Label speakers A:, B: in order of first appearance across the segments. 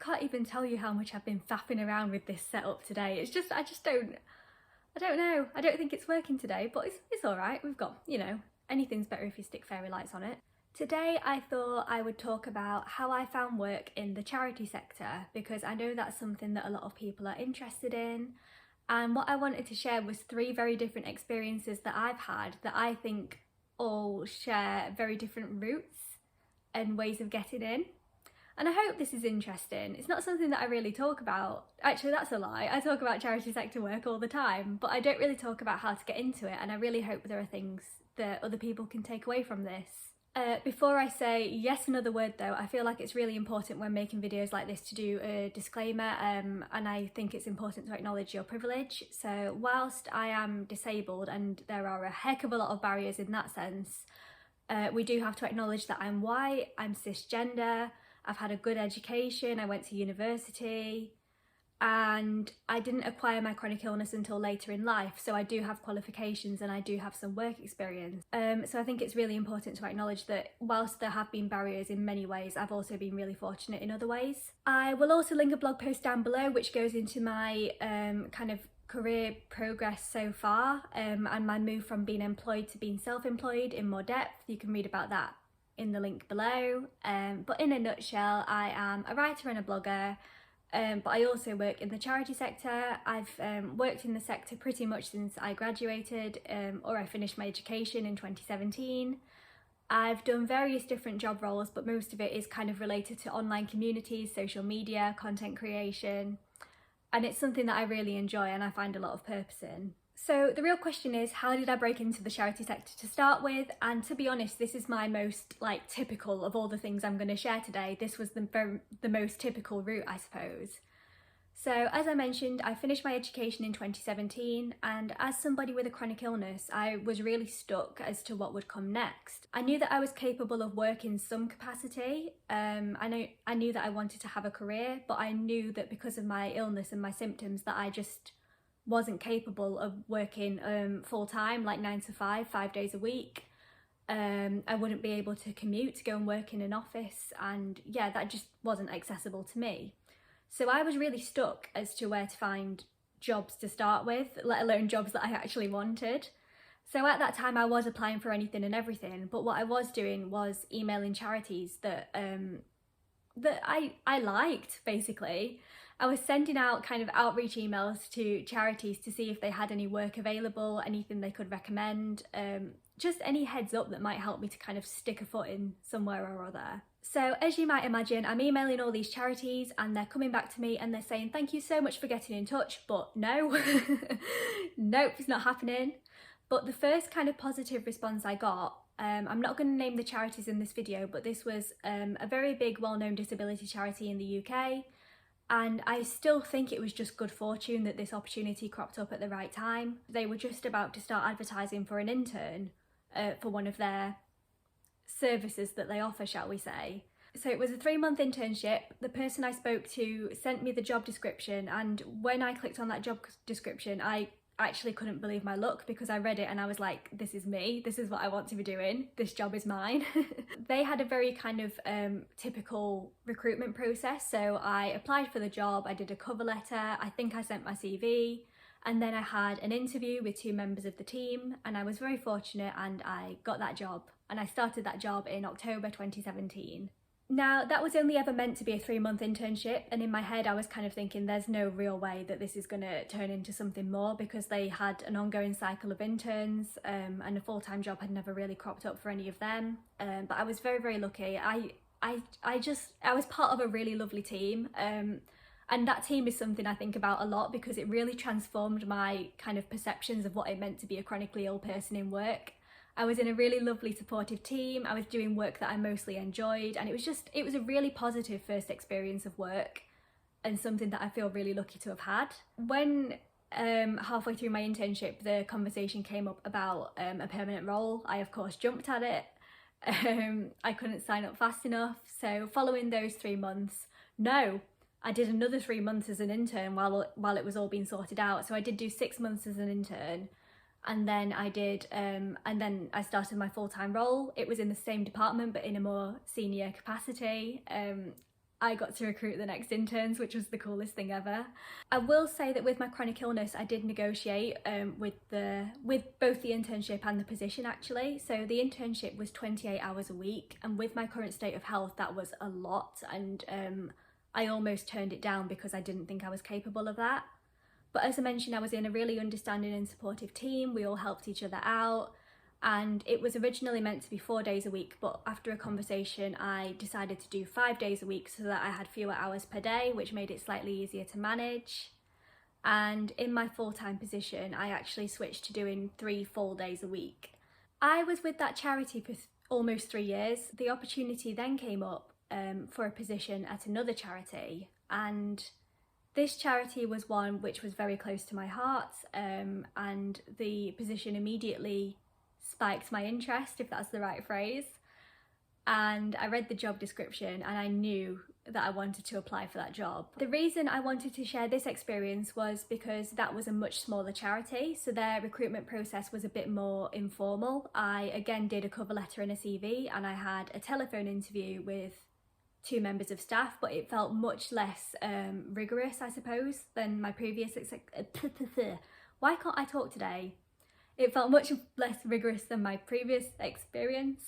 A: can't even tell you how much I've been faffing around with this setup today. It's just, I don't know. I don't think it's working today, but it's all right. We've got, you know, anything's better if you stick fairy lights on it. Today I thought I would talk about how I found work in the charity sector, because I know that's something that a lot of people are interested in. And what I wanted to share was 3 very different experiences that I've had that I think all share very different routes and ways of getting in. And I hope this is interesting. It's not something that I really talk about. Actually, that's a lie. I talk about charity sector work all the time, but I don't really talk about how to get into it, and I really hope there are things that other people can take away from this. Before I say yes another word though, I feel like it's really important when making videos like this to do a disclaimer, and I think it's important to acknowledge your privilege. So whilst I am disabled and there are a heck of a lot of barriers in that sense, we do have to acknowledge that I'm white, I'm cisgender, I've had a good education, I went to university, and I didn't acquire my chronic illness until later in life, so I do have qualifications and I do have some work experience. So I think it's really important to acknowledge that whilst there have been barriers in many ways, I've also been really fortunate in other ways. I will also link a blog post down below which goes into my kind of career progress so far, and my move from being employed to being self-employed in more depth. You can read about that in the link below. But in a nutshell, I am a writer and a blogger. But I also work in the charity sector. I've worked in the sector pretty much since I graduated, or I finished my education in 2017. I've done various different job roles, but most of it is kind of related to online communities, social media, content creation, and it's something that I really enjoy and I find a lot of purpose in. So the real question is, how did I break into the charity sector to start with? And to be honest, this is my most typical of all the things I'm going to share today. This was the most typical route, I suppose. So as I mentioned, I finished my education in 2017, and as somebody with a chronic illness, I was really stuck as to what would come next. I knew that I was capable of work in some capacity. I knew that I wanted to have a career, but I knew that because of my illness and my symptoms that I just wasn't capable of working full-time, like 9 to 5, 5 days a week. I wouldn't be able to commute to go and work in an office, and yeah, that just wasn't accessible to me. So I was really stuck as to where to find jobs to start with, let alone jobs that I actually wanted. So at that time I was applying for anything and everything, but what I was doing was emailing charities that I liked, basically. I was sending out kind of outreach emails to charities to see if they had any work available, anything they could recommend, just any heads up that might help me to kind of stick a foot in somewhere or other. So as you might imagine, I'm emailing all these charities and they're coming back to me and they're saying, thank you so much for getting in touch, but no, nope, it's not happening. But the first kind of positive response I got, I'm not going to name the charities in this video, but this was a very big, well-known disability charity in the UK. And I still think it was just good fortune that this opportunity cropped up at the right time. They were just about to start advertising for an intern for one of their services that they offer, shall we say. So it was a 3-month internship. The person I spoke to sent me the job description, and when I clicked on that job description, I actually couldn't believe my luck, because I read it and I was like, this is me, this is what I want to be doing, this job is mine. They had a very kind of typical recruitment process. So I applied for the job, I did a cover letter, I think I sent my CV, and then I had an interview with 2 members of the team, and I was very fortunate and I got that job, and I started that job in October 2017. Now, that was only ever meant to be a 3-month internship, and in my head I was kind of thinking there's no real way that this is going to turn into something more, because they had an ongoing cycle of interns, and a full-time job had never really cropped up for any of them. But I was very, very lucky. I was part of a really lovely team, and that team is something I think about a lot, because it really transformed my kind of perceptions of what it meant to be a chronically ill person in work. I was in a really lovely supportive team, I was doing work that I mostly enjoyed, and it was a really positive first experience of work, and something that I feel really lucky to have had. When halfway through my internship the conversation came up about a permanent role, I of course jumped at it. I couldn't sign up fast enough, so following those 3 months, I did another 3 months as an intern while it was all being sorted out. So I did do 6 months as an intern, and then I started my full-time role. It was in the same department but in a more senior capacity, I got to recruit the next interns, which was the coolest thing ever. I will say that with my chronic illness, I did negotiate with both the internship and the position actually. So the internship was 28 hours a week, and with my current state of health, that was a lot, and I almost turned it down because I didn't think I was capable of that. But as I mentioned, I was in a really understanding and supportive team. We all helped each other out. And it was originally meant to be 4 days a week, but after a conversation I decided to do 5 days a week so that I had fewer hours per day, which made it slightly easier to manage. And in my full-time position I actually switched to doing 3 full days a week. I was with that charity for almost 3 years. The opportunity then came up for a position at another charity, and this charity was one which was very close to my heart, and the position immediately spiked my interest, if that's the right phrase. And I read the job description and I knew that I wanted to apply for that job. The reason I wanted to share this experience was because that was a much smaller charity, so their recruitment process was a bit more informal. I again did a cover letter and a CV, and I had a telephone interview with 2 members of staff, but it felt much less rigorous, I suppose, than my previous why can't I talk today? It felt much less rigorous than my previous experience.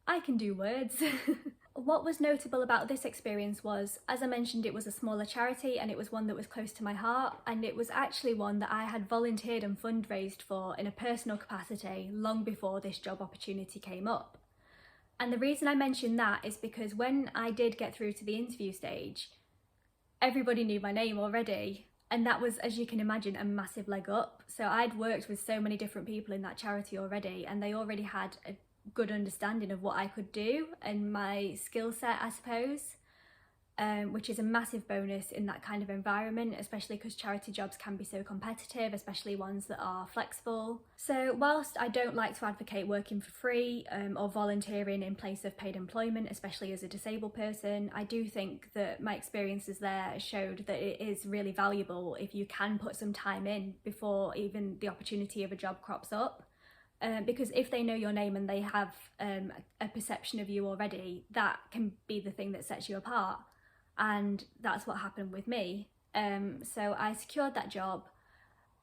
A: I can do words. What was notable about this experience was, as I mentioned, it was a smaller charity and it was one that was close to my heart, and it was actually one that I had volunteered and fundraised for in a personal capacity long before this job opportunity came up. And the reason I mention that is because when I did get through to the interview stage, everybody knew my name already. And that was, as you can imagine, a massive leg up. So I'd worked with so many different people in that charity already, and they already had a good understanding of what I could do and my skill set, I suppose, which is a massive bonus in that kind of environment, especially because charity jobs can be so competitive, especially ones that are flexible. So whilst I don't like to advocate working for free or volunteering in place of paid employment, especially as a disabled person, I do think that my experiences there showed that it is really valuable if you can put some time in before even the opportunity of a job crops up. Because if they know your name and they have a perception of you already, that can be the thing that sets you apart. And that's what happened with me. So I secured that job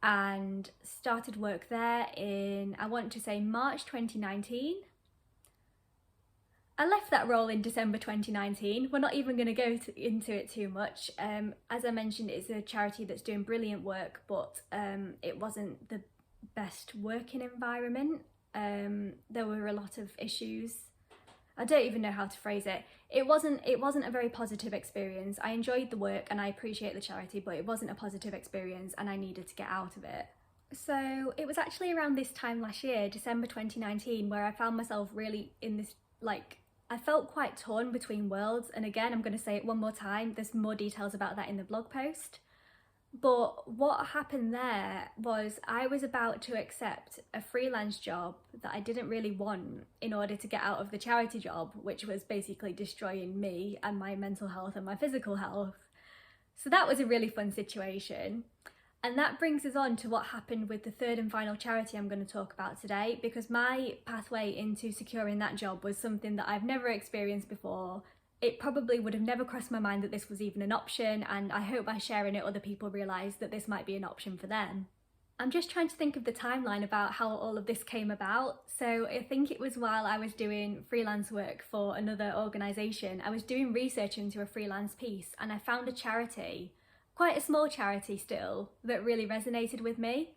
A: and started work there in, I want to say, March 2019. I left that role in December 2019. We're not even going to go into it too much. As I mentioned, it's a charity that's doing brilliant work, but it wasn't the best working environment. There were a lot of issues. I don't even know how to phrase it. It wasn't a very positive experience. I enjoyed the work and I appreciate the charity, but it wasn't a positive experience and I needed to get out of it. So it was actually around this time last year, December 2019, where I found myself really in this, I felt quite torn between worlds. And again, I'm going to say it one more time, there's more details about that in the blog post. But what happened there was I was about to accept a freelance job that I didn't really want in order to get out of the charity job, which was basically destroying me and my mental health and my physical health. So that was a really fun situation. And that brings us on to what happened with the third and final charity I'm going to talk about today, because my pathway into securing that job was something that I've never experienced before. It probably would have never crossed my mind that this was even an option, and I hope by sharing it other people realise that this might be an option for them. I'm just trying to think of the timeline about how all of this came about. So I think it was while I was doing freelance work for another organisation. I was doing research into a freelance piece and I found a charity, quite a small charity still, that really resonated with me.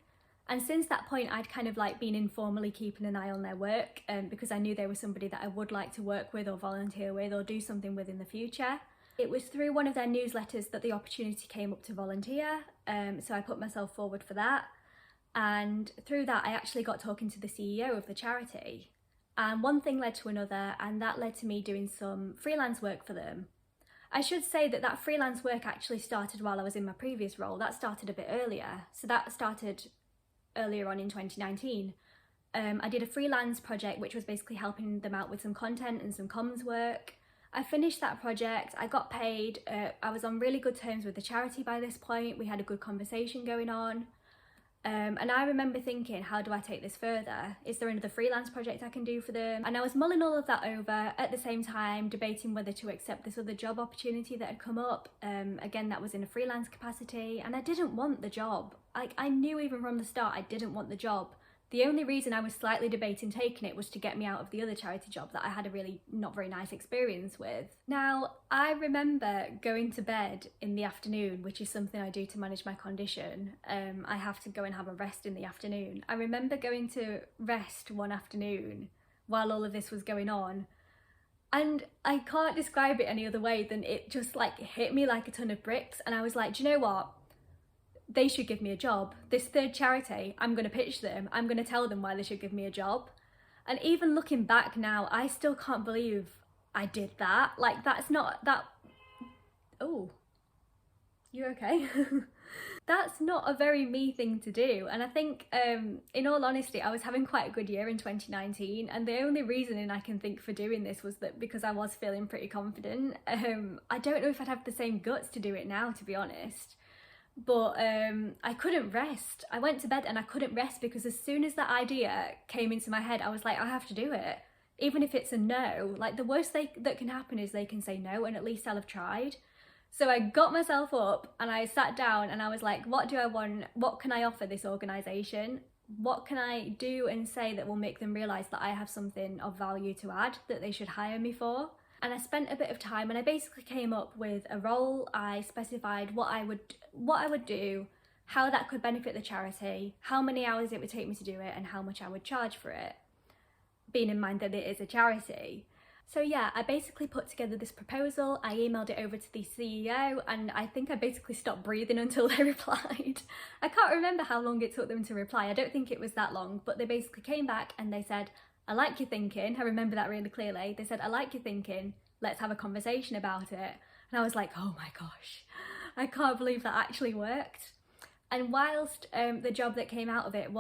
A: And since that point, I'd kind of been informally keeping an eye on their work because I knew they were somebody that I would like to work with or volunteer with or do something with in the future. It was through one of their newsletters that the opportunity came up to volunteer, so I put myself forward for that. And through that, I actually got talking to the CEO of the charity. And one thing led to another, and that led to me doing some freelance work for them. I should say that that freelance work actually started while I was in my previous role. That started a bit earlier. So that started earlier on in 2019. I did a freelance project which was basically helping them out with some content and some comms work. I finished that project, I got paid, I was on really good terms with the charity by this point, we had a good conversation going on. And I remember thinking, how do I take this further? Is there another freelance project I can do for them? And I was mulling all of that over at the same time, debating whether to accept this other job opportunity that had come up. Again, that was in a freelance capacity, and I didn't want the job. Like, I knew even from the start I didn't want the job. The only reason I was slightly debating taking it was to get me out of the other charity job that I had a really not very nice experience with. Now, I remember going to bed in the afternoon, which is something I do to manage my condition. I have to go and have a rest in the afternoon. I remember going to rest one afternoon while all of this was going on, and I can't describe it any other way than it just like hit me like a ton of bricks, and I was like, do you know what? They should give me a job. This third charity, I'm going to pitch them. I'm going to tell them why they should give me a job. And even looking back now, I still can't believe I did that. Like, that's not that... Oh, you okay? That's not a very me thing to do. And I think, in all honesty, I was having quite a good year in 2019. And the only reasoning I can think for doing this was that because I was feeling pretty confident. I don't know if I'd have the same guts to do it now, to be honest. But I couldn't rest. I went to bed and I couldn't rest because as soon as that idea came into my head, I was like, I have to do it. Even if it's a no, like the worst that can happen is they can say no, and at least I'll have tried. So I got myself up and I sat down and I was like, what do I want? What can I offer this organisation? What can I do and say that will make them realise that I have something of value to add, that they should hire me for? And I spent a bit of time and I basically came up with a role. I specified what I would do, how that could benefit the charity, how many hours it would take me to do it, and how much I would charge for it, being in mind that it is a charity. So yeah, I basically put together this proposal, I emailed it over to the CEO, and I think I basically stopped breathing until they replied. I can't remember how long it took them to reply. I don't think it was that long, but they basically came back and they said, I like your thinking. I remember that really clearly. They said, I like your thinking. Let's have a conversation about it. And I was like, oh my gosh, I can't believe that actually worked. And whilst the job that came out of it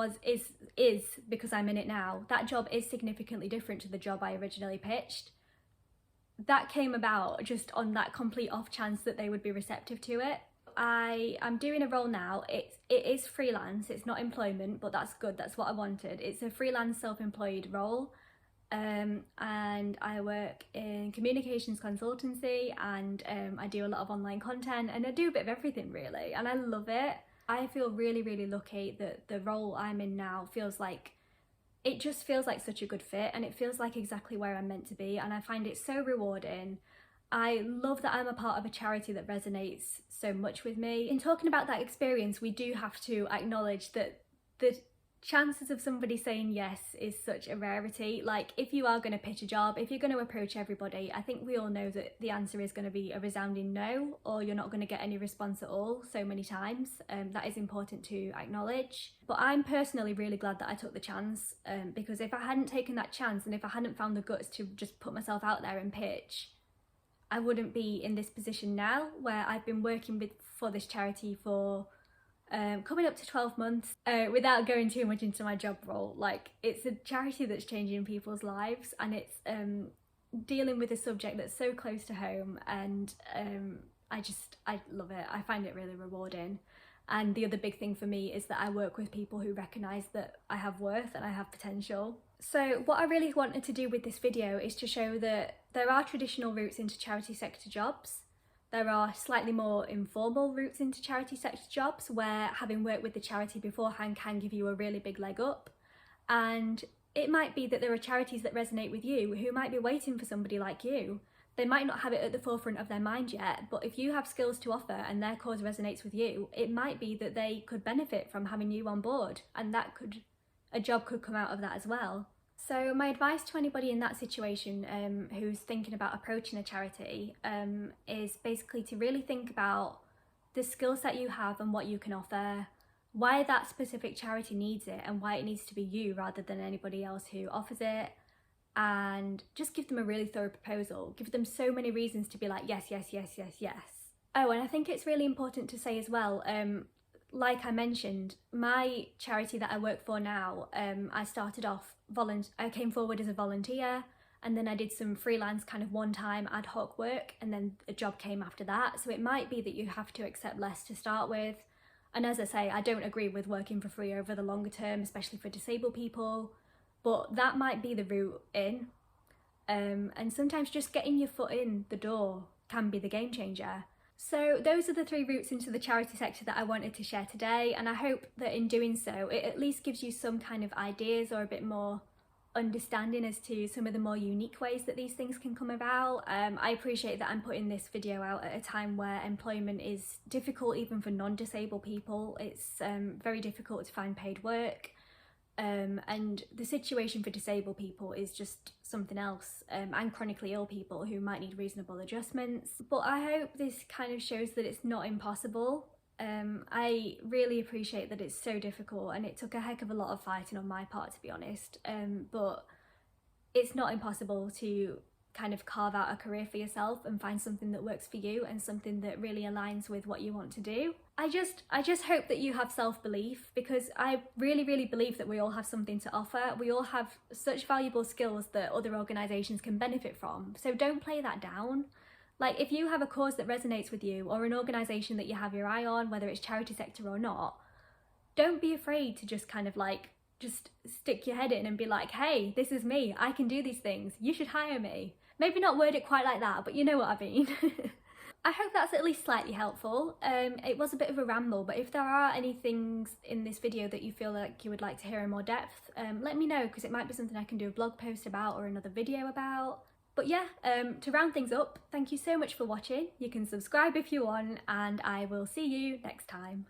A: is because I'm in it now, that job is significantly different to the job I originally pitched. That came about just on that complete off chance that they would be receptive to it. I'm doing a role now. It is freelance, it's not employment, but that's good, that's what I wanted. It's a freelance self-employed role, and I work in communications consultancy, and I do a lot of online content, and I do a bit of everything really, and I love it. I feel really, really lucky that the role I'm in now feels like such a good fit, and it feels like exactly where I'm meant to be, and I find it so rewarding. I love that I'm a part of a charity that resonates so much with me. In talking about that experience, we do have to acknowledge that the chances of somebody saying yes is such a rarity. Like, if you are going to pitch a job, if you're going to approach everybody, I think we all know that the answer is going to be a resounding no, or you're not going to get any response at all so many times. That is important to acknowledge. But I'm personally really glad that I took the chance, because if I hadn't taken that chance and if I hadn't found the guts to just put myself out there and pitch, I wouldn't be in this position now, where I've been working for this charity for coming up to 12 months, without going too much into my job role. Like, it's a charity that's changing people's lives, and it's dealing with a subject that's so close to home, and I love it. I find it really rewarding. And the other big thing for me is that I work with people who recognise that I have worth and I have potential. So what I really wanted to do with this video is to show that there are traditional routes into charity sector jobs. There are slightly more informal routes into charity sector jobs where having worked with the charity beforehand can give you a really big leg up. And it might be that there are charities that resonate with you who might be waiting for somebody like you. They might not have it at the forefront of their mind yet, but if you have skills to offer and their cause resonates with you, it might be that they could benefit from having you on board, and a job could come out of that as well. So my advice to anybody in that situation who's thinking about approaching a charity is basically to really think about the skill set you have and what you can offer, why that specific charity needs it and why it needs to be you rather than anybody else who offers it, and just give them a really thorough proposal. Give them so many reasons to be like, yes, yes, yes, yes, yes. Oh, and I think it's really important to say as well, like I mentioned, my charity that I work for now, I started off, I came forward as a volunteer, and then I did some freelance kind of one-time ad hoc work, and then a job came after that. So it might be that you have to accept less to start with. And as I say, I don't agree with working for free over the longer term, especially for disabled people, but that might be the route in. And sometimes just getting your foot in the door can be the game changer. So those are the 3 routes into the charity sector that I wanted to share today, and I hope that in doing so it at least gives you some kind of ideas or a bit more understanding as to some of the more unique ways that these things can come about. I appreciate that I'm putting this video out at a time where employment is difficult even for non-disabled people. It's very difficult to find paid work, and the situation for disabled people is just something else, and chronically ill people who might need reasonable adjustments. But I hope this kind of shows that it's not impossible. I really appreciate that it's so difficult, and it took a heck of a lot of fighting on my part, to be honest, but it's not impossible to kind of carve out a career for yourself and find something that works for you and something that really aligns with what you want to do. I just hope that you have self-belief, because I really believe that we all have something to offer. We all have such valuable skills that other organisations can benefit from, so don't play that down. Like, if you have a cause that resonates with you, or an organisation that you have your eye on, whether it's charity sector or not, don't be afraid to just kind of like, just stick your head in and be like, hey, this is me, I can do these things, you should hire me. Maybe not word it quite like that, but you know what I mean. I hope that's at least slightly helpful. It was a bit of a ramble, but if there are any things in this video that you feel like you would like to hear in more depth, let me know, because it might be something I can do a blog post about or another video about. But yeah, to round things up, thank you so much for watching. You can subscribe if you want, and I will see you next time.